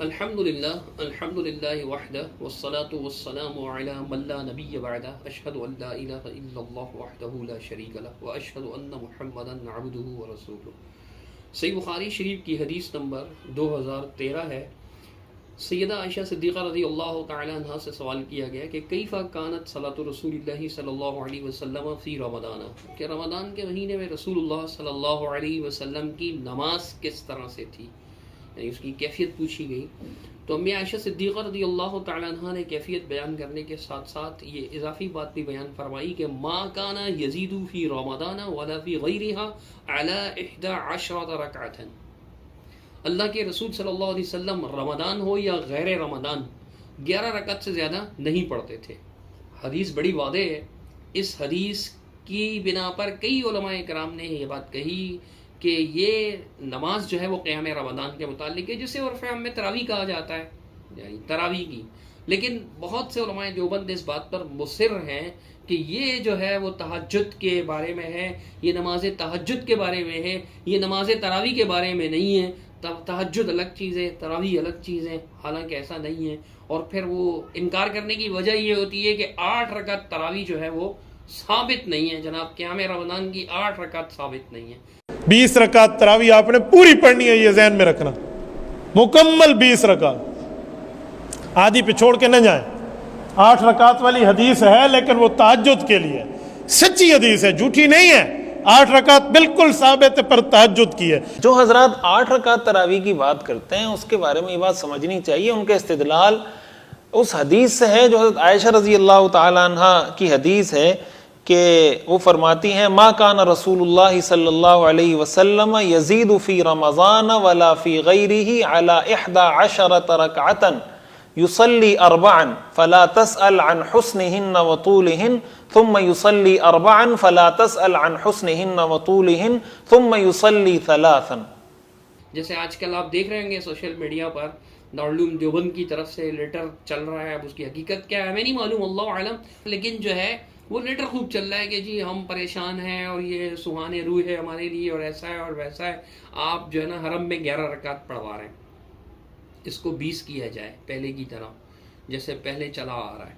الحمدللہ وحدہ والصلاة والسلام علی من لا نبی بعدہ اشہد ان لا الہ الا اللہ وحدہ لا شریک لہ واشہد ان محمدا عبدہ ورسولہ۔ صحیح بخاری شریف کی حدیث نمبر 2013 ہے۔ سیدہ عائشہ صدیقہ رضی اللہ تعالی عنہا سے سوال کیا گیا کہ کیف کانت صلاۃ رسول اللہ صلی اللہ علیہ وسلم فی رمضان، کہ رمضان کے مہینے میں رسول اللہ صلی اللہ علیہ وسلم کی نماز کس طرح سے تھی، یعنی اس کی کیفیت پوچھی گئی۔ تو امی عائشہ صدیقہ رضی اللہ تعالی عنہا نے کیفیت بیان کرنے کے ساتھ ساتھ یہ اضافی بات بھی بیان فرمائی کہ ما کان یزید فی رمضان ولا فی غیرہا علی 11 رکعۃ، اللہ کے رسول صلی اللہ علیہ وسلم رمضان ہو یا غیر رمضان 11 رکعت سے زیادہ نہیں پڑھتے تھے۔ حدیث بڑی واضح ہے۔ اس حدیث کی بنا پر کئی علماء کرام نے یہ بات کہی کہ یہ نماز جو ہے وہ قیام رمضان کے متعلق ہے، جسے عرف عام میں تراویح کہا جاتا ہے، یعنی تراویح کی۔ لیکن بہت سے علماء دیوبند اس بات پر مصر ہیں کہ یہ جو ہے وہ تہجد کے بارے میں ہے، یہ نماز تہجد کے بارے میں ہے، یہ نماز تراویح کے بارے میں نہیں ہے۔ تہجد الگ چیز ہے، تراویح الگ چیز ہے، حالانکہ ایسا نہیں ہے۔ اور پھر وہ انکار کرنے کی وجہ یہ ہوتی ہے کہ 8 رکعت تراویح جو ہے وہ ثابت نہیں ہے، جناب قیام رمضان کی 8 رکعت ثابت نہیں ہے۔ 20 رکعت تراویح آپ نے پوری پڑھنی ہے، یہ ذہن میں رکھنا، مکمل 20 رکعت، آدھی پہ چھوڑ کے نہ جائیں۔ 8 رکعت والی حدیث ہے لیکن وہ تہجد کے لیے، سچی حدیث ہے، جھوٹی نہیں ہے۔ 8 رکعت بالکل ثابت پر تہجد کی ہے۔ جو حضرات 8 رکعت تراویح کی بات کرتے ہیں اس کے بارے میں یہ بات سمجھنی چاہیے، ان کے استدلال اس حدیث سے ہے جو حضرت عائشہ رضی اللہ تعالی عنہ کی حدیث ہے کہ وہ فرماتی ہیں ما کان رسول اللہ صلی اللہ علیہ وسلم یزید فی رمضان ولا فی غیرہ علی 11 رکعۃ یصلی 4 فلا تسأل عن حسنہن وطولہن ثم یصلی 4 فلا تسأل عن حسنہن وطولہن ثم یصلی 3۔ جیسے آج کل آپ دیکھ رہے ہوں گے سوشل میڈیا پر دارالعلوم دیوبند کی طرف سے لیٹر چل رہا ہے، اب اس کی حقیقت کیا ہے ہمیں نہیں معلوم، اللہ عالم، لیکن جو ہے وہ لیٹر خوب چل رہا ہے کہ جی ہم پریشان ہیں اور یہ سہانے روح ہے ہمارے لیے اور ایسا ہے اور ویسا ہے، آپ جو ہے نا حرم میں 11 رکعت پڑھوا رہے ہیں، اس کو 20 کیا جائے پہلے کی طرح جیسے پہلے چلا آ رہا ہے۔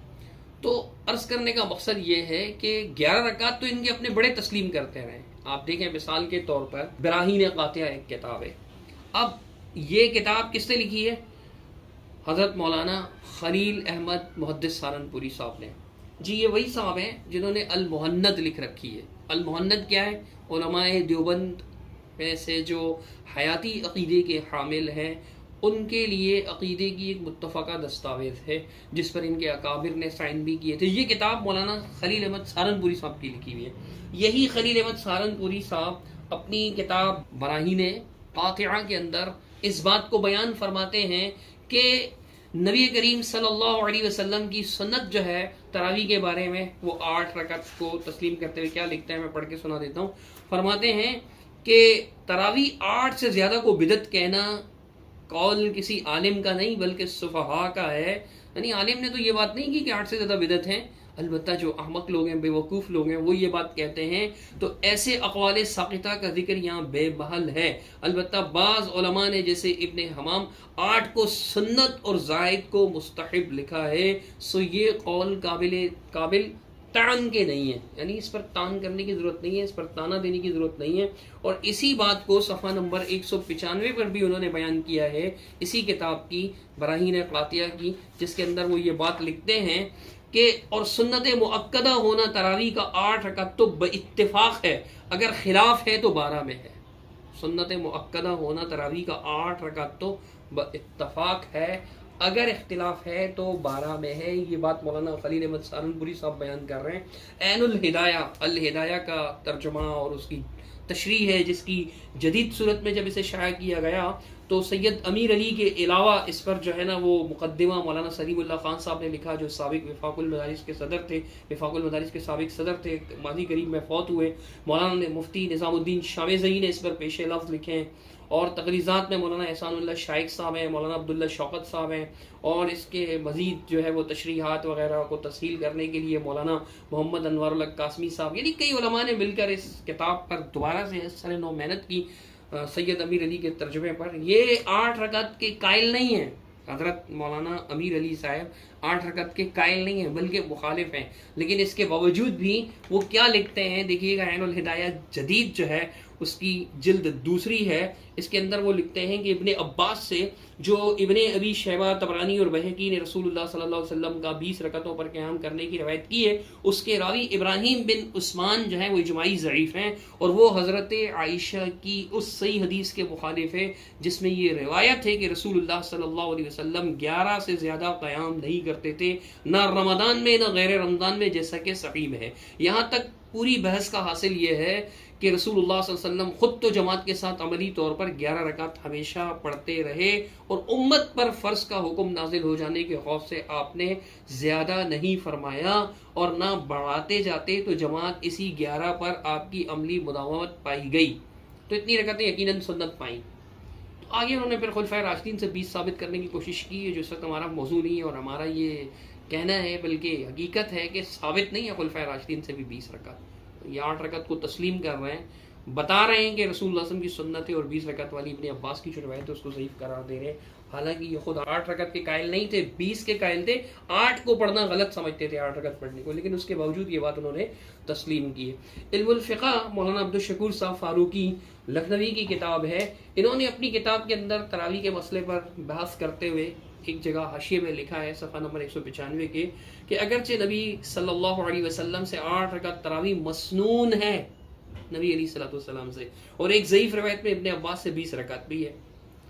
تو عرض کرنے کا مقصد یہ ہے کہ 11 رکعت تو ان کے اپنے بڑے تسلیم کرتے رہے۔ آپ دیکھیں مثال کے طور پر براہین قاطعہ ایک کتاب ہے، اب یہ کتاب کس نے لکھی ہے؟ حضرت مولانا خلیل احمد محدث سہارنپوری صاحب نے۔ جی یہ وہی صاحب ہیں جنہوں نے المہند لکھ رکھی ہے۔ المہند کیا ہے؟ علماء دیوبند میں سے جو حیاتی عقیدے کے حامل ہیں ان کے لیے عقیدے کی ایک متفقہ دستاویز ہے جس پر ان کے اکابر نے سائن بھی کیے تھے۔ یہ کتاب مولانا خلیل احمد سہارنپوری صاحب کی لکھی ہوئی ہے۔ یہی خلیل احمد سہارنپوری صاحب اپنی کتاب براہین قاطعہ کے اندر اس بات کو بیان فرماتے ہیں کہ نبی کریم صلی اللہ علیہ وسلم کی سنت جو ہے تراویح کے بارے میں وہ 8 رکعت کو تسلیم کرتے ہوئے کیا لکھتے ہیں، میں پڑھ کے سنا دیتا ہوں۔ فرماتے ہیں کہ تراویح 8 سے زیادہ کو بدعت کہنا قول کسی عالم کا نہیں بلکہ سفہاء کا ہے، یعنی عالم نے تو یہ بات نہیں کی کہ 8 سے زیادہ بدعت ہیں، البتہ جو احمق لوگ ہیں، بے وقوف لوگ ہیں، وہ یہ بات کہتے ہیں۔ تو ایسے اقوال ساقطہ کا ذکر یہاں بے محل ہے۔ البتہ بعض علماء نے جیسے ابن حمام 8 کو سنت اور زائد کو مستحب لکھا ہے، سو یہ قول قابل طعن کے نہیں ہے، یعنی اس پر طعن کرنے کی ضرورت نہیں ہے، اس پر طعنہ دینے کی ضرورت نہیں ہے۔ اور اسی بات کو صفحہ نمبر 195 پر بھی انہوں نے بیان کیا ہے اسی کتاب کی براہین قاطعہ کی، جس کے اندر وہ یہ بات لکھتے ہیں کہ اور سنت مؤکدہ ہونا تراویح کا 8 رکعت تو باتفاق ہے، اگر خلاف ہے تو 12 میں ہے۔ سنت مؤکدہ ہونا تراویح کا 8 رکعت تو باتفاق ہے، اگر اختلاف ہے تو 12 میں ہے۔ یہ بات مولانا خلیل احمد سہارنپوری صاحب بیان کر رہے ہیں۔ عین الہدایہ کا ترجمہ اور اس کی تشریح ہے جس کی جدید صورت میں جب اسے شائع کیا گیا تو سید امیر علی کے علاوہ اس پر جو ہے نا وہ مقدمہ مولانا سلیم اللہ خان صاحب نے لکھا، جو سابق وفاق المدارس کے صدر تھے، وفاق المدارس کے سابق صدر تھے، ماضی قریب میں فوت ہوئے۔ مولانا نے مفتی نظام الدین شامزئی نے اس پر پیش لفظ لکھے ہیں، اور تقریضات میں مولانا احسان اللہ شائق صاحب ہیں، مولانا عبداللہ شوکت صاحب ہیں، اور اس کے مزید جو ہے وہ تشریحات وغیرہ کو تسہیل کرنے کے لیے مولانا محمد انوار اللہ قاسمی صاحب، یعنی کئی علماء نے مل کر اس کتاب پر دوبارہ سے سر نو محنت کی سید امیر علی کے ترجمے پر۔ یہ 8 رکعت کے قائل نہیں ہیں، حضرت مولانا امیر علی صاحب 8 رکعت کے قائل نہیں ہیں بلکہ مخالف ہیں، لیکن اس کے باوجود بھی وہ کیا لکھتے ہیں، دیکھیے گا عین الہدایہ جدید جو ہے اس کی جلد 2 ہے، اس کے اندر وہ لکھتے ہیں کہ ابن عباس سے، جو ابن ابی شیبہ طبرانی اور بہقی نے رسول اللہ صلی اللہ علیہ وسلم کا 20 رکعتوں پر قیام کرنے کی روایت کی ہے، اس کے راوی ابراہیم بن عثمان جو ہیں وہ اجماعی ضعیف ہیں، اور وہ حضرت عائشہ کی اس صحیح حدیث کے مخالف ہے جس میں یہ روایت ہے کہ رسول اللہ صلی اللہ علیہ وسلم 11 سے زیادہ قیام نہیں کرتے تھے، نہ رمضان میں نہ غیر رمضان میں، جیسا کہ صحیح ہے۔ یہاں تک پوری بحث کا حاصل یہ ہے کہ رسول اللہ صلی اللہ علیہ وسلم خود تو جماعت کے ساتھ عملی طور پر 11 رکعت ہمیشہ پڑھتے رہے، اور امت پر فرض کا حکم نازل ہو جانے کے خوف سے آپ نے زیادہ نہیں فرمایا اور نہ بڑھاتے جاتے، تو جماعت اسی 11 پر آپ کی عملی مداومت پائی گئی، تو اتنی رکعتیں یقیناً سنت پائیں۔ تو آگے انہوں نے پھر خلفائے راشدین سے 20 ثابت کرنے کی کوشش کی ہے، جو اس وقت ہمارا موضوع نہیں ہے اور ہمارا یہ کہنا ہے، بلکہ حقیقت ہے کہ ثابت نہیں ہے خلفائے راشدین سے بھی 20 رکعت، یہ 8 رکعت کو تسلیم کر رہے ہیں، بتا رہے ہیں کہ رسول اللہ صلی اللہ علیہ وسلم کی سنت ہے، اور 20 رکعت والی ابن عباس کی جو روایت ہے اس کو ضعیف قرار دے رہے ہیں، حالانکہ یہ خود 8 رکعت کے قائل نہیں تھے، 20 کے قائل تھے، 8 کو پڑھنا غلط سمجھتے تھے 8 رکعت پڑھنے کو، لیکن اس کے باوجود یہ بات انہوں نے تسلیم کی ہے۔ علم الفقہ مولانا عبدالشکور صاحب فاروقی لکھنوی کی کتاب ہے، انہوں نے اپنی کتاب کے اندر تراویح کے مسئلے پر بحث کرتے ہوئے ایک جگہ حاشیے میں لکھا ہے صفحہ نمبر 195 کے، کہ اگرچہ نبی صلی اللہ علیہ وسلم سے 8 رکعت تراویح مسنون ہے نبی علیہ الصلوۃ والسلام سے، اور ایک ضعیف روایت میں ابن عباس سے 20 رکعت بھی ہے،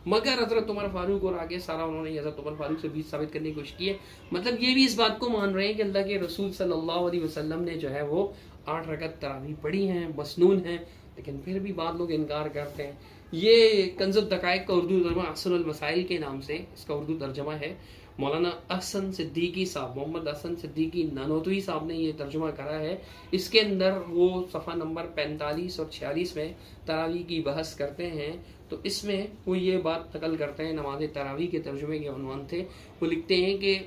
مگر حضرت عمر فاروق اور آگے سارا انہوں نے حضرت عمر فاروق سے 20 ثابت کرنے کی کوشش کی ہے، مطلب یہ بھی اس بات کو مان رہے ہیں کہ اللہ کے رسول صلی اللہ علیہ وسلم نے جو ہے وہ 8 رکعت تراویح پڑھی ہیں، مسنون ہیں، لیکن پھر بھی بعض لوگ انکار کرتے ہیں۔ یہ کنز الدقائق کا اردو ترجمہ احسن المسائل کے نام سے اس کا اردو ترجمہ ہے، مولانا احسن صدیقی صاحب، محمد احسن صدیقی نانوتوی صاحب نے یہ ترجمہ کرا ہے، اس کے اندر وہ صفحہ نمبر 45 اور 46 میں تراویح کی بحث کرتے ہیں، تو اس میں وہ یہ بات نقل کرتے ہیں، نماز تراویح کے ترجمے کے عنوان تھے، وہ لکھتے ہیں کہ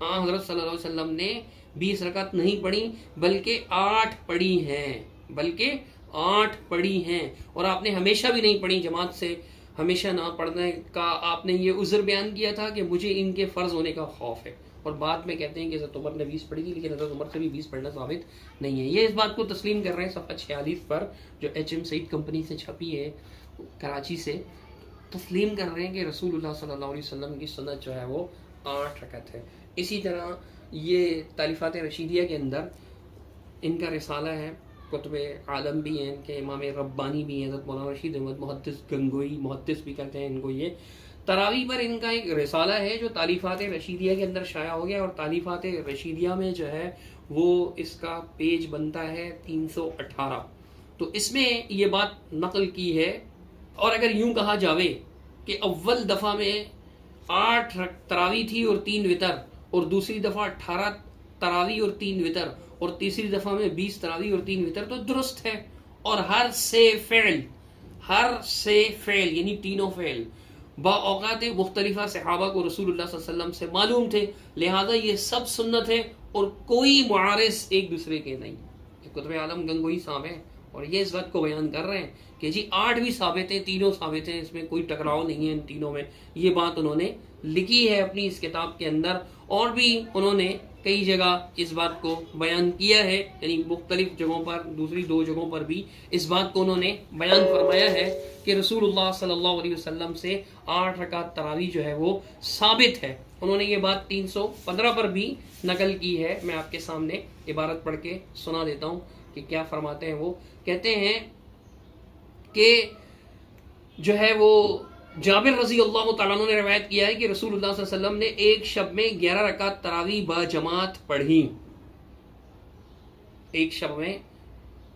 حضرت صلی اللہ علیہ وسلم نے 20 رکعت نہیں پڑھی بلکہ 8 پڑھی ہیں، اور آپ نے ہمیشہ بھی نہیں پڑھی جماعت سے، ہمیشہ نہ پڑھنے کا آپ نے یہ عذر بیان کیا تھا کہ مجھے ان کے فرض ہونے کا خوف ہے، اور بعد میں کہتے ہیں کہ حضرت عمر نے 20 پڑھی تھی، لیکن حضرت عمر سے بھی 20 پڑھنا ثابت نہیں ہے۔ یہ اس بات کو تسلیم کر رہے ہیں صفحہ 46 پر، جو HM سعید کمپنی سے چھپی ہے کراچی سے، تسلیم کر رہے ہیں کہ رسول اللہ صلی اللہ علیہ وسلم کی سنت جو ہے وہ 8 رکعت ہے۔ اسی طرح یہ تالیفات رشیدیہ کے اندر ان کا رسالہ ہے، کتب عالم بھی ہیں، ان کے امام ربانی بھی ہیں، حضرت مولانا رشید احمد محدث گنگوئی، محدث بھی کہتے ہیں ان کو، یہ تراویح پر ان کا ایک رسالہ ہے جو تالیفات رشیدیہ کے اندر شائع ہو گیا، اور تالیفات رشیدیہ میں جو ہے وہ اس کا پیج بنتا ہے 318، تو اس میں یہ بات نقل کی ہے، اور اگر یوں کہا جاوے کہ اول دفعہ میں 8 تراویح تھی اور 3 وتر، اور دوسری دفعہ 18 تراویح اور 3 وتر، اور تیسری دفعہ میں 20 تراویح اور 3 وتر، تو درست ہے، اور ہر سے فعل یعنی تینوں فعل با اوقات مختلفہ صحابہ کو رسول اللہ صلی اللہ علیہ وسلم سے معلوم تھے، لہذا یہ سب سنت ہے اور کوئی معارض ایک دوسرے کے نہیں۔ کتب عالم گنگوئی صاحب ہیں، اور یہ اس بات کو بیان کر رہے ہیں کہ جی 8 بھی ثابت ہیں، تینوں ثابت ہیں، اس میں کوئی ٹکراؤ نہیں ہے ان تینوں میں، یہ بات انہوں نے لکھی ہے اپنی اس کتاب کے اندر، اور بھی انہوں نے کئی جگہ اس بات کو بیان کیا ہے، یعنی مختلف جگہوں پر، دوسری 2 جگہوں پر بھی اس بات کو انہوں نے بیان فرمایا ہے کہ رسول اللہ صلی اللہ علیہ وسلم سے 8 رکعت تراویح جو ہے وہ ثابت ہے۔ انہوں نے یہ بات 315 پر بھی نقل کی ہے، میں آپ کے سامنے عبارت پڑھ کے سنا دیتا ہوں کہ کیا فرماتے ہیں۔ وہ کہتے ہیں کہ جو ہے وہ جابر رضی اللہ تعالیٰ عنہ نے روایت کیا ہے کہ رسول اللہ صلی اللہ علیہ وسلم نے ایک شب میں 11 رکعت تراویح با جماعت پڑھی، ایک شب میں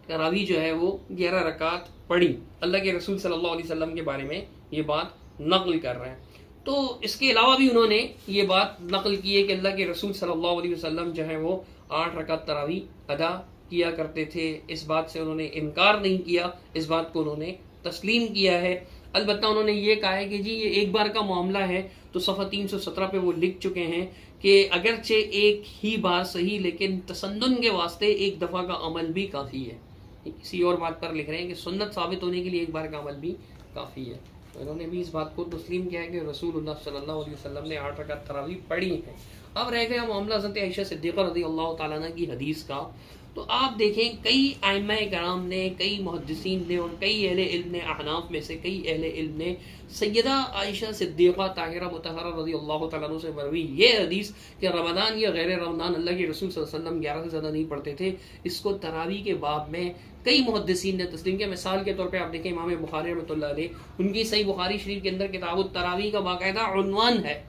تراویح جو ہے وہ 11 رکعت پڑھی، اللہ کے رسول صلی اللہ علیہ وسلم کے بارے میں یہ بات نقل کر رہے ہیں۔ تو اس کے علاوہ بھی انہوں نے یہ بات نقل کی ہے کہ اللہ کے رسول صلی اللہ علیہ وسلم جو ہے وہ 8 رکعت تراویح ادا کیا کرتے تھے، اس بات سے انہوں نے انکار نہیں کیا، اس بات کو انہوں نے تسلیم کیا ہے۔ البتہ انہوں نے یہ کہا ہے کہ جی یہ ایک بار کا معاملہ ہے، تو صفحہ 317 پہ وہ لکھ چکے ہیں کہ اگرچہ ایک ہی بار صحیح، لیکن تسنن کے واسطے ایک دفعہ کا عمل بھی کافی ہے۔ کسی اور بات پر لکھ رہے ہیں کہ سنت ثابت ہونے کے لیے ایک بار کا عمل بھی کافی ہے۔ تو انہوں نے بھی اس بات کو تسلیم کیا ہے کہ رسول اللہ صلی اللہ علیہ وسلم نے 8 رکعت تراویح پڑھی ہے۔ اب رہ گیا معاملہ حضرت عائشہ صدیقہ رضی اللہ تعالیٰ عنہ کی حدیث کا، تو آپ دیکھیں کئی ائمہ کرام نے، کئی محدثین نے اور کئی اہل علم نے، احناف میں سے کئی اہل علم نے سیدہ عائشہ صدیقہ طاہرہ مطہرہ رضی اللہ تعالیٰ عنہ سے مروی یہ حدیث کہ رمضان یا غیر رمضان اللہ کے رسول صلی اللہ علیہ وسلم 11 سے زیادہ نہیں پڑھتے تھے، اس کو تراویح کے باب میں کئی محدثین نے تسلیم کیا۔ مثال کے طور پہ آپ دیکھیں امام بخاری رحمۃ اللہ علیہ، ان کی صحیح بخاری شریف کے اندر کتاب التراویح کا باقاعدہ عنوان ہے۔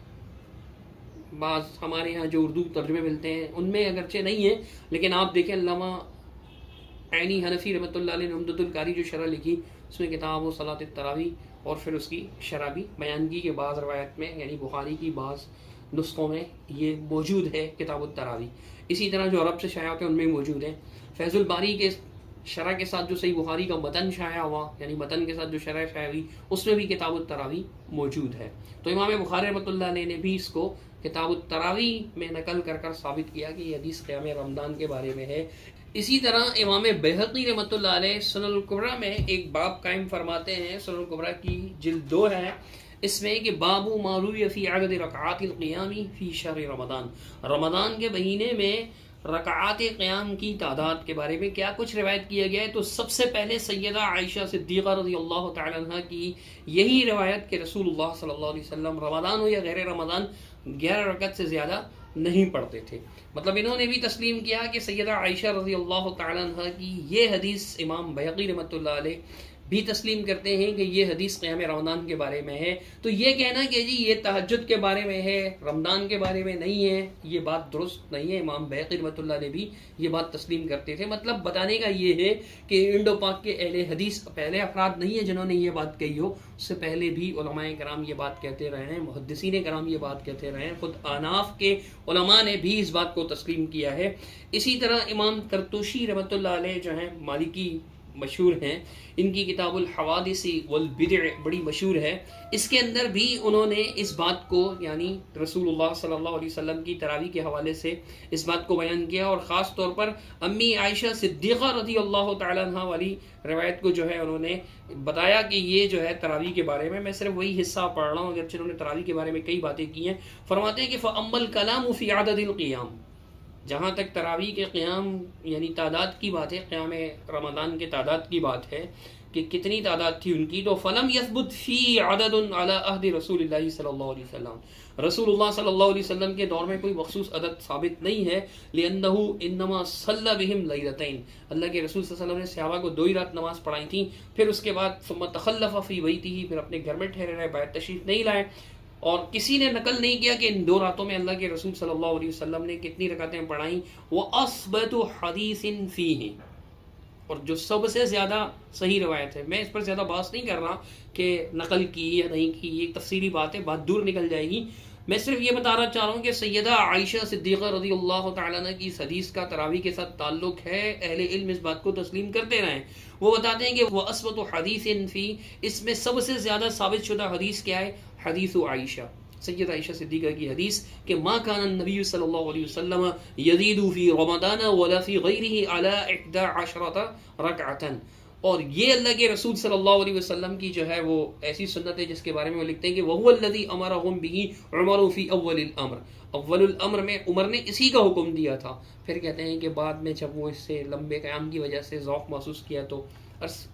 بعض ہمارے ہاں جو اردو ترجمے ملتے ہیں ان میں اگرچہ نہیں ہے، لیکن آپ دیکھیں علامہ عینی حنفی رحمۃ اللہ علیہ نے عمدۃ القاری جو شرح لکھی، اس میں کتاب و صلاۃ التراویح اور پھر اس کی شرح بھی بیان کی کہ بعض روایت میں یعنی بخاری کی بعض نسخوں میں یہ موجود ہے کتاب التراویح، اسی طرح جو عرب سے شائع ہوتے ہیں ان میں موجود ہے۔ فیض الباری کے شرح کے ساتھ جو صحیح بخاری کا متن شائع ہوا، یعنی متن کے ساتھ جو شرح شائع ہوئی، اس میں بھی کتاب التراویح موجود ہے۔ تو امام بخاری رحمۃ اللہ علیہ نے بھی اس کو کتاب التراویح میں نقل کر ثابت کیا کہ یہ حدیث قیام رمضان کے بارے میں ہے۔ اسی طرح امام بیہقی رحمۃ اللہ علیہ سنن الکبریٰ میں ایک باب قائم فرماتے ہیں، سنن الکبریٰ کی جلد 2 ہے، اس میں کہ باب ما روی فی عدد رکعات القیام فی شہر رمضان، رمضان کے مہینے میں رکعات قیام کی تعداد کے بارے میں کیا کچھ روایت کیا گیا ہے۔ تو سب سے پہلے سیدہ عائشہ صدیقہ رضی اللہ تعالی عنہ کی یہی روایت کہ رسول اللہ صلی اللہ علیہ وسلم رمضان ہو یا غیر رمضان 11 رکعت سے زیادہ نہیں پڑھتے تھے۔ مطلب انہوں نے بھی تسلیم کیا کہ سیدہ عائشہ رضی اللہ تعالی عنہ کی یہ حدیث امام بیہقی رحمۃ اللہ علیہ بھی تسلیم کرتے ہیں کہ یہ حدیث قیام رمضان کے بارے میں ہے۔ تو یہ کہنا کہ جی یہ تہجد کے بارے میں ہے، رمضان کے بارے میں نہیں ہے، یہ بات درست نہیں ہے۔ امام بیہقی رحمۃ اللہ علیہ بھی یہ بات تسلیم کرتے تھے۔ مطلب بتانے کا یہ ہے کہ انڈو پاک کے اہل حدیث پہلے افراد نہیں ہیں جنہوں نے یہ بات کہی ہو، اس سے پہلے بھی علماء کرام یہ بات کہتے رہے ہیں، محدثین کرام یہ بات کہتے رہے ہیں، خود احناف کے علماء نے بھی اس بات کو تسلیم کیا ہے۔ اسی طرح امام طرطوشی رحمۃ اللہ علیہ جو ہیں مالکی مشہور ہیں، ان کی کتاب الحوادث والبدع بڑی مشہور ہے، اس کے اندر بھی انہوں نے اس بات کو یعنی رسول اللہ صلی اللہ علیہ وسلم کی تراویح کے حوالے سے اس بات کو بیان کیا، اور خاص طور پر امی عائشہ صدیقہ رضی اللہ تعالیٰ عنہ والی روایت کو جو ہے انہوں نے بتایا کہ یہ جو ہے تراویح کے بارے میں میں صرف وہی حصہ پڑھ رہا ہوں، اگرچہ انہوں نے تراویح کے بارے میں کئی باتیں کی ہیں۔ فرماتے ہیں کہ فَأَمَّا الْكَلَامُ فِي عَدَدِ الْقِيَامِ، جہاں تک تراویح کے قیام یعنی تعداد کی بات ہے، قیام رمضان کے تعداد کی بات ہے کہ کتنی تعداد تھی ان کی، تو فلم یثبت فی عدد علی عہد رسول اللہ صلی اللہ علیہ وسلم، رسول اللہ صلی اللہ علیہ وسلم کے دور میں کوئی مخصوص عدد ثابت نہیں ہے۔ لأنہ انما صلی بہم لیلتین، اللہ کے رسول صلی اللہ علیہ وسلم نے صحابہ کو 2 ہی رات نماز پڑھائی تھیں، پھر اس کے بعد ثم تخلف فی بیتہ، پھر اپنے گھر میں ٹھہرے رہے، باہر تشریف نہیں لائے، اور کسی نے نقل نہیں کیا کہ ان 2 راتوں میں اللہ کے رسول صلی اللہ علیہ وسلم نے کتنی رکعتیں پڑھائیں۔ وَأَصْبَتُ حَدِيثٍ فِيهِ، اور جو سب سے زیادہ صحیح روایت ہے، میں اس پر زیادہ بحث نہیں کر رہا کہ نقل کی یا نہیں کی، یہ تفصیلی بات ہے، بات دور نکل جائے گی۔ میں صرف یہ بتا رہا چاہ رہا ہوں کہ سیدہ عائشہ صدیقہ رضی اللہ تعالیٰ عنہ کی اس حدیث کا تراویح کے ساتھ تعلق ہے، اہل علم اس بات کو تسلیم کرتے رہے ہیں۔ وہ بتاتے ہیں کہ وہ اسبت حدیث فی، اس میں سب سے زیادہ ثابت شدہ حدیث کیا ہے؟ حدیث عائشہ، سیدہ عائشہ صدیقہ کی حدیث کہ ما کان النبی صلی اللہ علیہ وسلم یزید فی رمضان ولا فی غیرہ علی 11 رکعۃ، اور یہ اللہ کے رسول صلی اللہ علیہ وسلم کی جو ہے وہ ایسی سنت ہے جس کے بارے میں وہ لکھتے ہیں کہ وَهُوَ الَّذِي أَمَرَهُمْ بِهِ عُمَرُ فِي أَوَّلِ الْأَمْرِ، اول الامر میں عمر نے اسی کا حکم دیا تھا۔ پھر کہتے ہیں کہ بعد میں جب وہ اس سے لمبے قیام کی وجہ سے ذوق محسوس کیا تو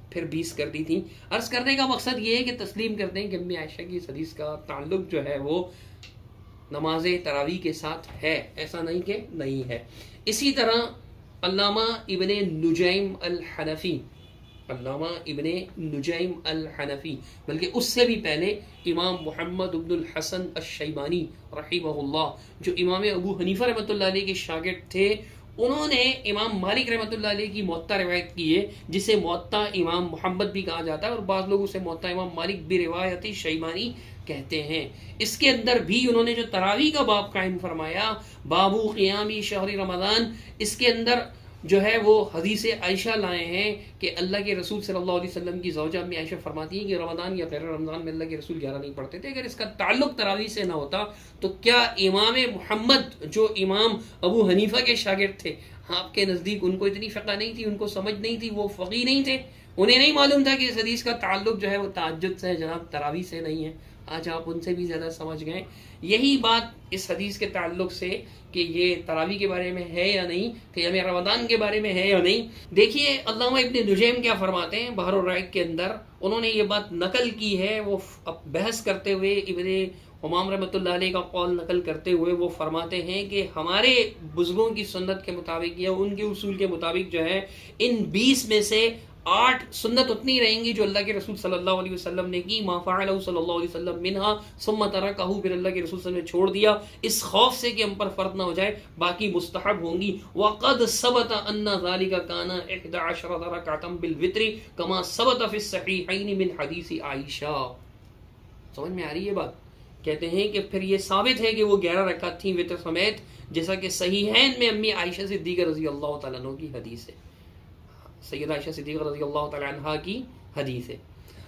پھر 20 کر دی تھی۔ عرض کرنے کا مقصد یہ ہے کہ تسلیم کرتے ہیں کہ امی عائشہ کی اس حدیث کا تعلق جو ہے وہ نماز تراویح کے ساتھ ہے، ایسا نہیں کہ نہیں ہے۔ اسی طرح علامہ ابن نجیم الحنفی، علامہ ابن نجیم الحنفی، بلکہ اس سے بھی پہلے امام محمد بن الحسن الشیبانی رحمہ اللہ، جو امام ابو حنیفہ رحمۃ اللہ علیہ کے شاگرد تھے، انہوں نے امام مالک رحمۃ اللہ علیہ کی موطا روایت کی ہے، جسے موطا امام محمد بھی کہا جاتا ہے، اور بعض لوگ اسے موطا امام مالک بروایت شیبانی کہتے ہیں۔ اس کے اندر بھی انہوں نے جو تراویح کا باب قائم فرمایا، بابو قیامی شہر رمضان، اس کے اندر جو ہے وہ حدیث عائشہ لائے ہیں کہ اللہ کے رسول صلی اللہ علیہ وسلم کی زوجہ امی عائشہ فرماتی ہیں کہ رمضان یا غیر رمضان میں اللہ کے رسول 11 نہیں پڑھتے تھے۔ اگر اس کا تعلق تراویح سے نہ ہوتا تو کیا امام محمد جو امام ابو حنیفہ کے شاگرد تھے، آپ کے نزدیک ان کو اتنی فقہ نہیں تھی، ان کو سمجھ نہیں تھی، وہ فقیہ نہیں تھے؟ انہیں نہیں معلوم تھا کہ اس حدیث کا تعلق جو ہے وہ تہجد سے ہے جناب، تراویح سے نہیں ہے. آج آپ ان سے بھی زیادہ سمجھ گئے. یہی بات اس حدیث کے تعلق سے کہ یہ تراویح کے بارے میں ہے یا نہیں، قیام رمضان کے بارے میں ہے یا نہیں. دیکھیے علامہ ابن نجیم کیا فرماتے ہیں بحر الرائق کے اندر، انہوں نے یہ بات نقل کی ہے. وہ بحث کرتے ہوئے ابن امام رحمۃ اللہ علیہ کا قول نقل کرتے ہوئے وہ فرماتے ہیں کہ ہمارے بزرگوں کی سنت کے مطابق یا ان کے اصول کے مطابق جو ہے ان 20 میں سے 8 سنت اتنی رہیں گی جو اللہ کے رسول صلی اللہ علیہ وسلم نے کی، ما فعلہ صلی اللہ علیہ وسلم منہا ثم ترکہ، پھر اللہ کے رسول صلی اللہ علیہ وسلم نے چھوڑ دیا اس خوف سے کہ ہم پر فرض نہ ہو جائے، باقی مستحب ہوں گی. وقد ثبت ان ذلك كان 11 رکعۃ بالوتر كما ثبت في الصحیحین من حدیث عائشہ. سمجھ میں آ رہی ہے بات؟ کہتے ہیں کہ پھر یہ ثابت ہے کہ وہ 11 رکعت تھیں وتر سمیت، جیسا کہ صحیحین میں امی عائشہ صدیقہ رضی اللہ تعالیٰ عنہ کی حدیث ہے، سیدہ عائشہ صدیقہ رضی اللہ تعالیٰ عنہ کی حدیث ہے.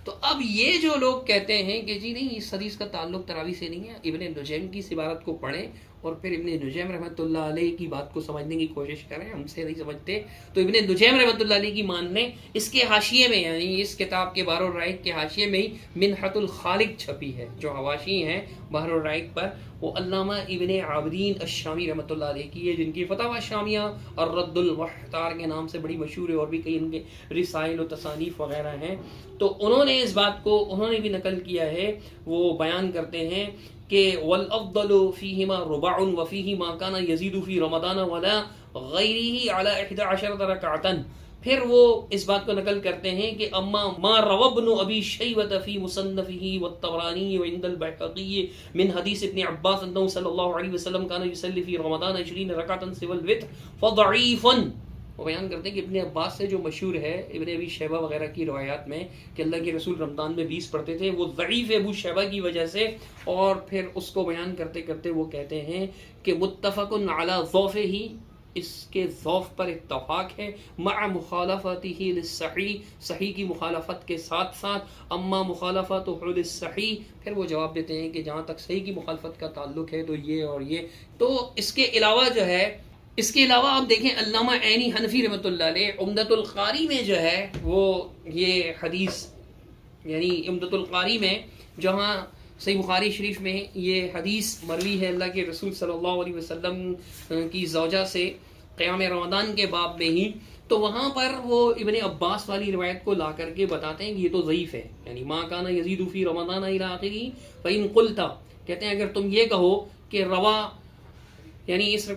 تو اب یہ جو لوگ کہتے ہیں کہ جی نہیں اس حدیث کا تعلق تراویح سے نہیں ہے، ابن نجیم کی اس عبارت کو پڑھیں اور پھر ابن نجیم رحمۃ اللہ علیہ کی بات کو سمجھنے کی کوشش کریں. ہم سے نہیں سمجھتے تو ابن نجیم رحمۃ اللہ علیہ کی مان لیں. اس کے حاشیے میں یعنی اس کتاب کے بحر الرائق کے حاشیے میں ہی منحۃ الخالق چھپی ہے. جو حواشی ہیں بحر الرائق پر وہ علامہ ابن عابدین الشامی رحمۃ اللہ علیہ کی ہے، جن کی فتاوی شامیہ اور رد المحتار کے نام سے بڑی مشہور ہے، اور بھی کئی ان کے رسائل و تصانیف وغیرہ ہیں. تو انہوں نے اس بات کو انہوں نے بھی نقل کیا ہے. وہ بیان کرتے ہیں کہ والافضل فیہما ربع وفیہ ما کان یزید فی رمضان ولا غیرہ علی 11 رکعۃ. پھر وہ اس بات کو نقل کرتے ہیں کہ اما ما روى ابن ابی شیبہ فی مصنفہ والطبرانی وعند البیہقی من حدیث ابن عباس انہ صلی اللہ علیہ وسلم کان یصلی فی رمضان 20 رکعۃ سوى الوتر فضعیف. وہ بیان کرتے ہیں کہ ابن عباس سے جو مشہور ہے ابن ابی شیبہ وغیرہ کی روایات میں کہ اللہ کے رسول رمضان میں 20 پڑھتے تھے، وہ ضعیف ابو شیبہ کی وجہ سے. اور پھر اس کو بیان کرتے کرتے وہ کہتے ہیں کہ متفق علی ضعفہ، اس کے ضعف پر اتفاق ہے، مع مخالفتہ للصحیح، صحیح کی مخالفت کے ساتھ ساتھ. اما مخالفتہ للصحیح، پھر وہ جواب دیتے ہیں کہ جہاں تک صحیح کی مخالفت کا تعلق ہے تو یہ اور یہ. تو اس کے علاوہ جو ہے اس کے علاوہ آپ دیکھیں علامہ عینی حنفی رحمۃ اللہ علیہ عمدۃ القاری میں جو ہے وہ یہ حدیث یعنی عمدۃ القاری میں جہاں صحیح بخاری شریف میں یہ حدیث مروی ہے اللہ کے رسول صلی اللہ علیہ وسلم کی زوجہ سے قیام رمضان کے باب میں ہی، تو وہاں پر وہ ابن عباس والی روایت کو لا کر کے بتاتے ہیں کہ یہ تو ضعیف ہے. یعنی ما کان یزید فی رمضان الی آخرہ فإن قلت، کہتے ہیں اگر تم یہ کہو کہ روا یعنی اس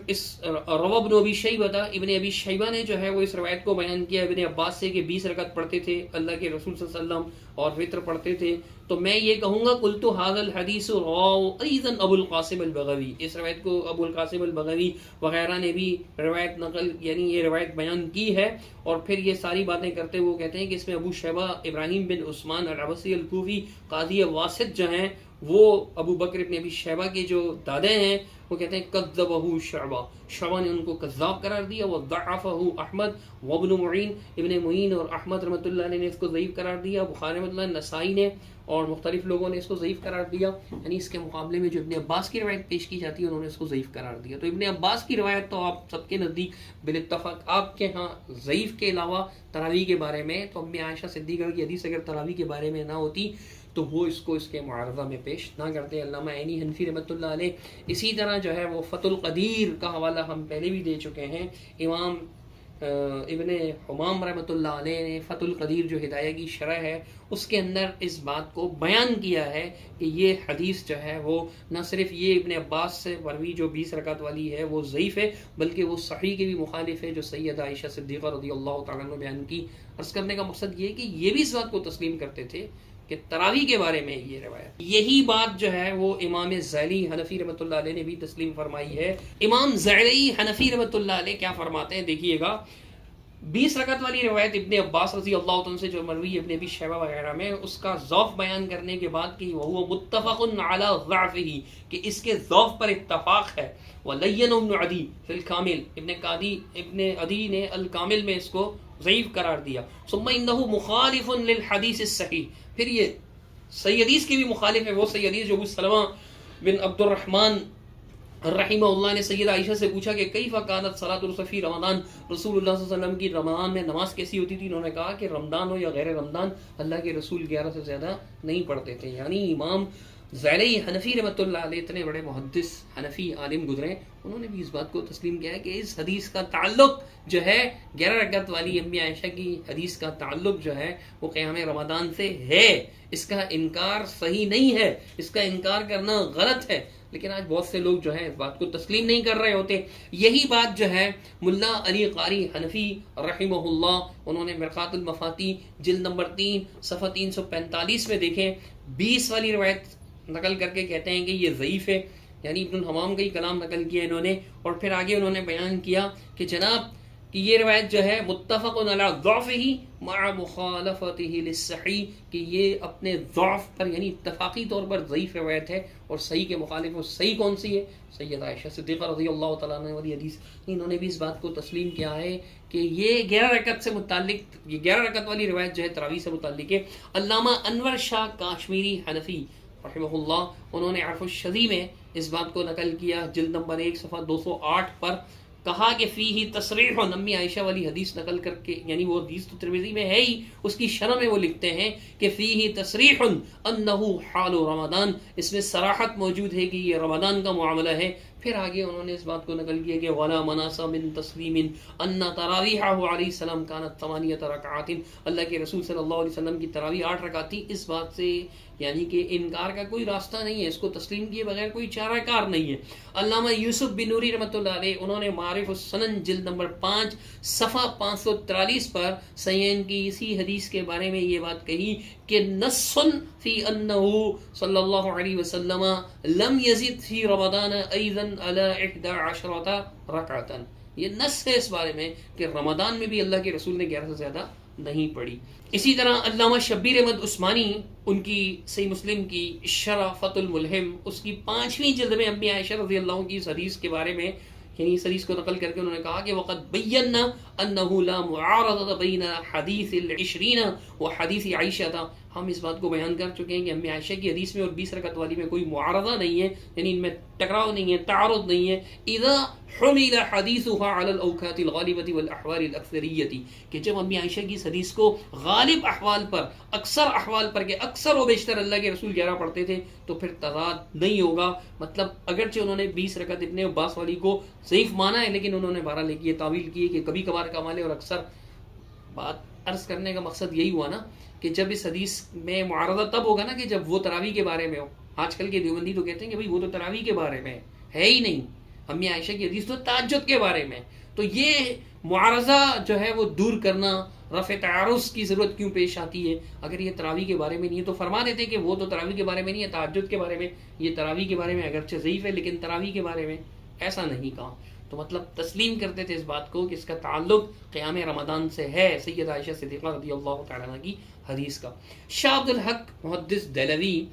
روا ابن ابی شیبہ تھا، ابن ابی شیبہ نے جو ہے وہ اس روایت کو بیان کیا ابن عباس سے کہ 20 رکعت پڑھتے تھے اللہ کے رسول صلی اللہ علیہ وسلم اور وتر پڑھتے تھے، تو میں یہ کہوں گا قلت هذا الحدیث رواه ايضا ابو القاسم البغوی. اس روایت کو ابو القاسم البغوی وغیرہ نے بھی روایت نقل یعنی یہ روایت بیان کی ہے. اور پھر یہ ساری باتیں کرتے وہ کہتے ہیں کہ اس میں ابو شیبہ ابراہیم بن عثمان العبسی الکوفی قاضی واسط جو ہیں وہ ابو بکر ابن ابی شیبہ کے جو دادے ہیں وہ کہتے ہیں کذبہ شعبہ نے ان کو کذاب قرار دیا، وضعفہ احمد وابن معین، ابن معین اور احمد رحمۃ اللہ علیہ نے اس کو ضعیف قرار دیا، بخاری رحمۃ اللہ نسائی نے اور مختلف لوگوں نے اس کو ضعیف قرار دیا. یعنی اس کے مقابلے میں جو ابن عباس کی روایت پیش کی جاتی ہے انہوں نے اس کو ضعیف قرار دیا. تو ابن عباس کی روایت تو آپ سب کے نزدیک بالاتفاق آپ کے ہاں ضعیف کے علاوہ تراویح کے بارے میں تو امی عائشہ صدیقہ کی حدیث اگر تراویح کے بارے میں نہ ہوتی تو وہ اس کو اس کے معارضہ میں پیش نہ کرتے. علامہ عینی حنفی رحمۃ اللہ علیہ اسی طرح جو ہے وہ فتح القدیر کا حوالہ ہم پہلے بھی دے چکے ہیں. امام ابن حمام رحمۃ اللہ علیہ نے فتح القدیر جو ہدایہ کی شرح ہے اس کے اندر اس بات کو بیان کیا ہے کہ یہ حدیث جو ہے وہ نہ صرف یہ ابن عباس سے مروی جو 20 رکعت والی ہے وہ ضعیف ہے بلکہ وہ صحیح کے بھی مخالف ہے جو سیدہ عائشہ صدیقہ رضی اللہ تعالیٰ عنہ بیان کی. عرض کرنے کا مقصد یہ کہ یہ بھی اس بات کو تسلیم کرتے تھے کہ تراویح کے بارے میں یہ روایت یہی بات جو ہے وہ امام زیلی حنفی رحمۃ اللہ علیہ نے بھی تسلیم فرمائی ہے. امام زیلی حنفی رحمۃ اللہ علیہ کیا فرماتے ہیں دیکھیے گا. 20 رکعت والی روایت ابن عباس رضی اللہ عنہ سے جو مروی ابن ابی شیبہ وغیرہ میں اس کا ضعف بیان کرنے کے بعد کہ وہ متفق علی ضعفہ کہ اس کے ضعف پر اتفاق ہے. ولین ابن عدی فی الکامل، ابن عدی نے الکامل میں اس کو ضعیف قرار دیا. ثم انہ مخالف للحدیث الصحیح، پھر یہ صحیح حدیث کی بھی مخالف ہے وہ صحیح حدیث جو ابو سلمہ بن عبد الرحمن رحمہ اللہ نے سیدہ عائشہ سے پوچھا کہ کیف کانت صلاۃ الرسول رمضان، رسول اللہ صلی اللہ علیہ وسلم کی رمضان میں نماز کیسی ہوتی تھی؟ انہوں نے کہا کہ رمضان ہو یا غیر رمضان اللہ کے رسول 11 سے زیادہ نہیں پڑھتے تھے. یعنی امام زیلعی حنفی رحمۃ اللہ علیہ اتنے بڑے محدث حنفی عالم گزرے، انہوں نے بھی اس بات کو تسلیم کیا ہے کہ اس حدیث کا تعلق جو ہے 11 رکعت والی امی عائشہ کی حدیث کا تعلق جو ہے وہ قیام رمضان سے ہے. اس کا انکار صحیح نہیں ہے، اس کا انکار کرنا غلط ہے، لیکن آج بہت سے لوگ جو ہے اس بات کو تسلیم نہیں کر رہے ہوتے. یہی بات جو ہے ملا علی قاری حنفی رحمہ اللہ، انہوں نے مرقات المفاتی جلد نمبر 3 صفحہ 345 میں دیکھیں 20 والی روایت نقل کر کے کہتے ہیں کہ یہ ضعیف ہے. یعنی ابن الحمام کا ہی کلام نقل کیا انہوں نے، اور پھر آگے انہوں نے بیان کیا کہ جناب کہ یہ روایت جو ہے متفق علی ضعفہ مع مخالفتہ للصحیح، کہ یہ اپنے ضعف پر یعنی اتفاقی طور پر ضعیف روایت ہے، اور صحیح کے مخالف وہ صحیح کون سی ہے؟ سیدہ عائشہ صدیقہ رضی اللہ تعالیٰ عنہ والی حدیث. انہوں نے بھی اس بات کو تسلیم کیا ہے کہ یہ 11 رکعت سے متعلق، یہ 11 رکعت والی روایت جو ہے تراویح سے متعلق ہے. علامہ انور شاہ کاشمیری حنفی رحمہ اللہ، انہوں نے عرف الشذی میں اس بات کو نقل کیا جلد نمبر 1 صفحہ 208 پر، کہا کہ فیہ تصریح امی عائشہ والی حدیث نقل کر کے، یعنی وہ حدیث تو ترمذی میں ہے ہی، اس کی شرح میں وہ لکھتے ہیں کہ فیہ تصریح انہ حال رمضان، اس میں صراحت موجود ہے کہ یہ رمضان کا معاملہ ہے. پھر آگے انہوں نے اس بات کو نقل کیا کہ ولا مناس من تسلیم ان تراویحہ علیہ السلام کانت 8 رکعات، اللہ کے رسول صلی اللہ علیہ وسلم کی تراویح 8 رکعت تھی. اس بات سے یعنی کہ انکار کا کوئی راستہ نہیں ہے، اس کو تسلیم کیے بغیر کوئی چارہ کار نہیں ہے. علامہ یوسف بن نوری رحمۃ اللہ علیہ، انہوں نے معارف السنن جلد نمبر 5 صفحہ 543 پر سیین کی اسی حدیث کے بارے میں یہ بات کہی کہ نص فی انہ صلی اللہ علیہ وسلم لم یزد فی رمضان ایضا علی 11 رکعتا، یہ نص ہے اس بارے میں کہ رمضان میں بھی اللہ کے رسول نے 11 سے زیادہ نہیں پڑھی. اسی طرح علامہ شبیر احمد عثمانی، ان کی صحیح مسلم کی شرح فتح الملہم اس کی 5ویں جلد میں امی عائشہ رضی اللہ عنہ کی اس حدیث کے بارے میں، یعنی اس حدیث کو نقل کر کے انہوں نے کہا کہ وقد بینا انہ لا معارضۃ بین حدیث العشرین و حدیث عائشہ، ہم اس بات کو بیان کر چکے ہیں کہ امی عائشہ کی حدیث میں اور 20 رکعت والی میں کوئی معارضہ نہیں ہے، یعنی ان میں ٹکراؤ نہیں ہے، تعارض نہیں ہے. اذا حمل حدیثها على الاوقات الغالبۃ والاحوال الاکثریۃ، کہ جب امی عائشہ کی اس حدیث کو غالب احوال پر، اکثر احوال پر، کہ اکثر و بیشتر اللہ کے رسول 11 پڑھتے تھے، تو پھر تضاد نہیں ہوگا. مطلب اگرچہ انہوں نے 20 رکعت ابن عباس والی کو ضعیف مانا ہے، لیکن انہوں نے 12 یہ تعویل کی ہے کہ کبھی کبھار کا مال ہے، اور اکثر. بات عرض کرنے کا مقصد یہی ہوا نا کہ جب اس حدیث میں معارضہ تب ہوگا نا کہ جب وہ تراویح کے بارے میں ہو. آج کل کے دیوبندی تو کہتے ہیں کہ بھائی وہ تو تراویح کے بارے میں ہے ہی نہیں، امی عائشہ کی حدیث تو تہجد کے بارے میں. تو یہ معارضہ جو ہے وہ دور کرنا، رفع تعارض کی ضرورت کیوں پیش آتی ہے؟ اگر یہ تراویح کے بارے میں نہیں ہے تو فرما دیتے کہ وہ تو تراویح کے بارے میں نہیں ہے، تہجد کے بارے میں. یہ تراویح کے بارے میں اگرچہ ضعیف ہے، لیکن تراویح کے بارے میں ایسا نہیں کہا. تو مطلب تسلیم کرتے تھے اس بات کو کہ اس کا تعلق قیام رمضان سے ہے، سیدہ عائشہ صدیقہ رضی اللہ تعالیٰ عنہ کی حدیث کا. شاہ عبد الحق محدث دہلوی،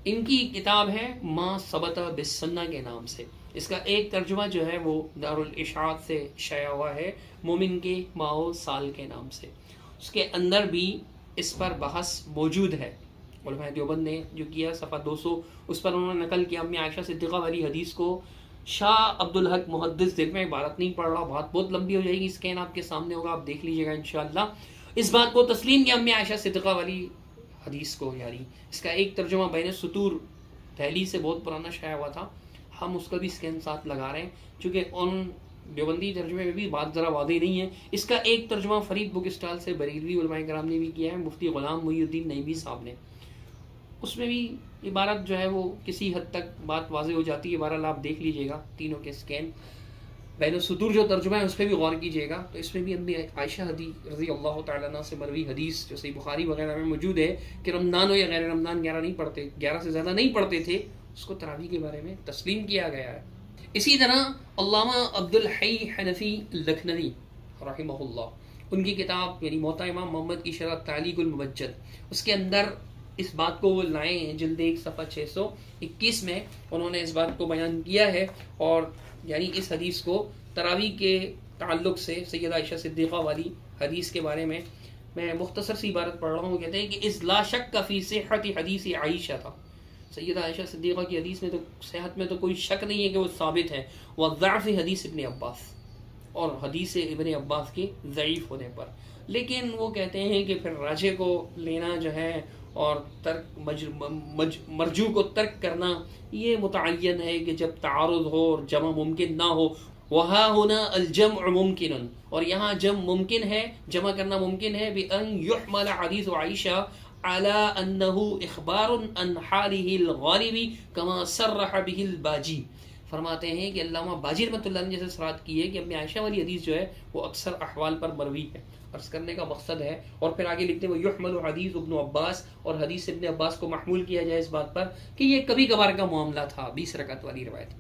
ان کی کتاب ہے ما ثبت بالسنہ کے نام سے. اس کا ایک ترجمہ جو ہے وہ دارالاشاعت سے شائع ہوا ہے، مومن کے ماحول سال کے نام سے. اس کے اندر بھی اس پر بحث موجود ہے. علماء دیوبند نے جو کیا صفحہ 200 اس پر انہوں نے نقل کیا امی عائشہ صدیقہ والی حدیث کو. شاہ عبد الحق محدث، دیکھ میں عبارت نہیں پڑھ رہا، بہت لمبی ہو جائے گی، اسکین آپ کے سامنے ہوگا، آپ دیکھ لیجیے گا انشاءاللہ. اس بات کو تسلیم کیا امی عائشہ صدیقہ والی حدیث کو. یعنی اس کا ایک ترجمہ بین السطور دہلی سے بہت پرانا شائع ہوا تھا، ہم اس کا بھی اسکین ساتھ لگا رہے ہیں چونکہ ان دیوبندی ترجمے میں بھی بات ذرا واضح نہیں ہے. اس کا ایک ترجمہ فرید بک اسٹال سے بریلوی علماء کرام نے بھی کیا ہے، مفتی غلام محی الدین نعیمی صاحب نے. اس میں بھی عبارت جو ہے وہ کسی حد تک بات واضح ہو جاتی ہے. بہرحال آپ دیکھ لیجئے گا تینوں کے اسکین. بین السطور جو ترجمہ ہے اس پہ بھی غور کیجیے گا، تو اس میں بھی امی عائشہ رضی اللہ تعالیٰ عنہ سے مروی حدیث جو صحیح بخاری وغیرہ میں موجود ہے کہ رمضان ہو یا غیر رمضان 11 نہیں پڑھتے، 11 سے زیادہ نہیں پڑھتے تھے، اس کو تراویح کے بارے میں تسلیم کیا گیا ہے. اسی طرح علامہ عبد الحی حنفی لکھنوی رحمہ اللہ، ان کی کتاب یعنی موطا امام محمد کی شرح تعلیق المبجد، اس کے اندر اس بات کو وہ لائے ہیں جلد 1 صفحہ 621 میں انہوں نے اس بات کو بیان کیا ہے. اور یعنی اس حدیث کو تراویح کے تعلق سے سیدہ عائشہ صدیقہ والی حدیث کے بارے میں میں مختصر سی عبارت پڑھ رہا ہوں. وہ کہتے ہیں کہ اس لا شک فی صحت حدیث عائشہ تھا سیدہ عائشہ صدیقہ کی حدیث میں تو صحت میں تو کوئی شک نہیں ہے کہ وہ ثابت ہے. وضعف حدیث ابن عباس، اور حدیث ابن عباس کی ضعیف ہونے پر. لیکن وہ کہتے ہیں کہ پھر راجح کو لینا جو ہے اور ترک مرجو کو ترک کرنا یہ متعین ہے کہ جب تعارض ہو اور جمع ممکن نہ ہو. وہاں ہونا الجمع ممکن، اور یہاں جمع ممکن ہے، جمع کرنا ممکن ہے بأن يحمل حدیث عائشہ على انه اخبار عن حاله الغالب كما صرح به الباجی. فرماتے ہیں کہ علامہ باجی رحمۃ اللہ نے جیسے صراحت کی ہے کہ ام عائشہ والی حدیث جو ہے وہ اکثر احوال پر مروی ہے. عرض کرنے کا مقصد ہے، اور پھر آگے لکھتے ہیں وہ یحمل حدیث ابن عباس، اور حدیث ابن عباس کو محمول کیا جائے اس بات پر کہ یہ کبھی کبھار کا معاملہ تھا، 20 رکعت والی روایت.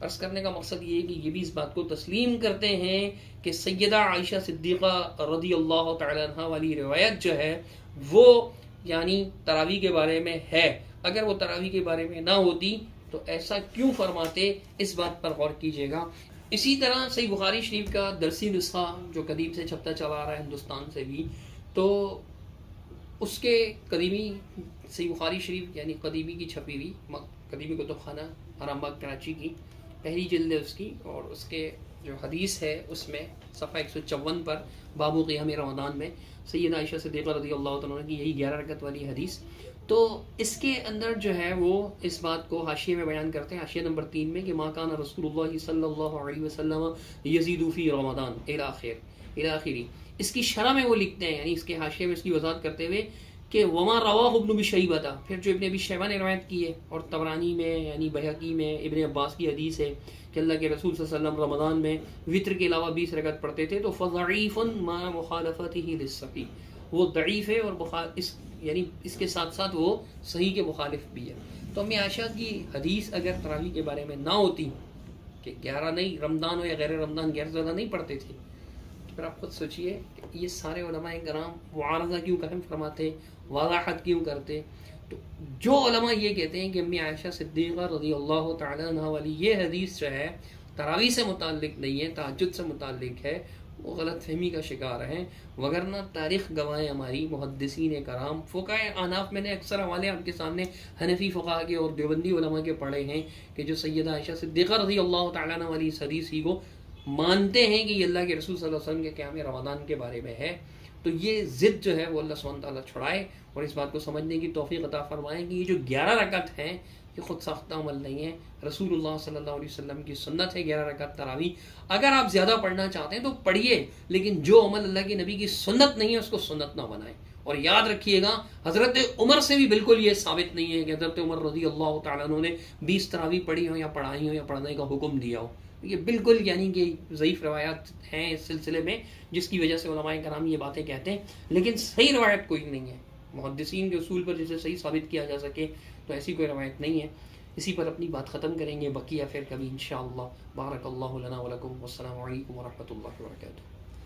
عرض کرنے کا مقصد یہ ہے کہ یہ بھی اس بات کو تسلیم کرتے ہیں کہ سیدہ عائشہ صدیقہ رضی اللہ تعالی عنہ والی روایت جو ہے وہ یعنی تراویح کے بارے میں ہے. اگر وہ تراویح کے بارے میں نہ ہوتی تو ایسا کیوں فرماتے، اس بات پر غور کیجیے گا. اسی طرح صحیح بخاری شریف کا درسی نسخہ جو قدیم سے چھپتا چلا آ رہا ہے ہندوستان سے بھی، تو اس کے قدیمی صحیح بخاری شریف یعنی قدیمی کی چھپی ہوئی، قدیمی کتب خانہ آرام باغ کراچی کی پہلی جلد ہے اس کی، اور اس کے جو حدیث ہے اس میں صفحہ 154 پر باب قیام رمضان میں سیدہ عائشہ صدیقہ رضی اللہ تعالیٰ عنہ کی یہی 11 رکعت والی حدیث. تو اس کے اندر جو ہے وہ اس بات کو حاشیے میں بیان کرتے ہیں، حاشیہ نمبر 3 میں، کہ ما کان رسول اللہ صلی اللہ علیہ وسلم یزید فی رمضان الی آخری. اس کی شرح میں وہ لکھتے ہیں، یعنی اس کے حاشیے میں اس کی وضاحت کرتے ہوئے کہ وما رواہ ابن ابی شیبہ، پھر جو ابن ابی شیبہ نے روایت کی ہے، اور طبرانی میں یعنی بہقی میں ابن عباس کی حدیث ہے کہ اللہ کے رسول صلی اللہ علیہ وسلم رمضان میں وطر کے علاوہ 20 رکعت پڑھتے تھے. تو فضعیف مع مخالفتہ للصحیح، وہ ضعیف ہے اور یعنی اس کے ساتھ ساتھ وہ صحیح کے مخالف بھی ہے. تو ام عائشہ کی حدیث اگر تراویح کے بارے میں نہ ہوتی کہ 11 نہیں، رمضان ہو یا غیر رمضان 11 سے زیادہ نہیں پڑھتے تھے، تو پھر آپ خود سوچئے کہ یہ سارے علماء کرام معارضہ کیوں قائم فرماتے، وضاحت کیوں کرتے. تو جو علماء یہ کہتے ہیں کہ ام عائشہ صدیقہ رضی اللہ تعالی عنہ والی یہ حدیث جو ہے تراویح سے متعلق نہیں ہے، تہجد سے متعلق ہے، وہ غلط فہمی کا شکار ہیں. وگرنہ تاریخ گواہ ہماری محدثین کرام فقہائے احناف، میں نے اکثر حوالے آپ کے سامنے حنفی فقہا کے اور دیوبندی علماء کے پڑھے ہیں کہ جو سیدہ عائشہ صدیقہ رضی اللہ تعالیٰ عنہ والی اس حدیث ہی کو مانتے ہیں کہ یہ اللہ کے رسول صلی اللہ علیہ وسلم کے قیام رمضان کے بارے میں ہے. تو یہ ضد جو ہے وہ اللہ سبحانہ تعالیٰ چھڑائے اور اس بات کو سمجھنے کی توفیق عطا فرمائیں کہ یہ جو 11 رکعت ہیں یہ خود ساختہ عمل نہیں ہے، رسول اللہ صلی اللہ علیہ وسلم کی سنت ہے 11 رکعت تراویح. اگر آپ زیادہ پڑھنا چاہتے ہیں تو پڑھیے، لیکن جو عمل اللہ کے نبی کی سنت نہیں ہے اس کو سنت نہ بنائیں. اور یاد رکھیے گا حضرت عمر سے بھی بالکل یہ ثابت نہیں ہے کہ حضرت عمر رضی اللہ تعالیٰ عنہ نے 20 تراویح پڑھی ہوں یا پڑھائی ہوں یا پڑھنے کا حکم دیا ہو. یہ بالکل یعنی کہ ضعیف روایات ہیں اس سلسلے میں، جس کی وجہ سے علماء کرام یہ باتیں کہتے ہیں، لیکن صحیح روایت کوئی نہیں ہے. محدثین کے اصول پر جسے صحیح ثابت کیا جا سکے تو ایسی کوئی روایت نہیں ہے. اسی پر اپنی بات ختم کریں گے، بقیہ پھر کبھی انشاءاللہ. بارک اللہ لنا ولکم، والسلام علیکم ورحمۃ اللہ وبرکاتہ.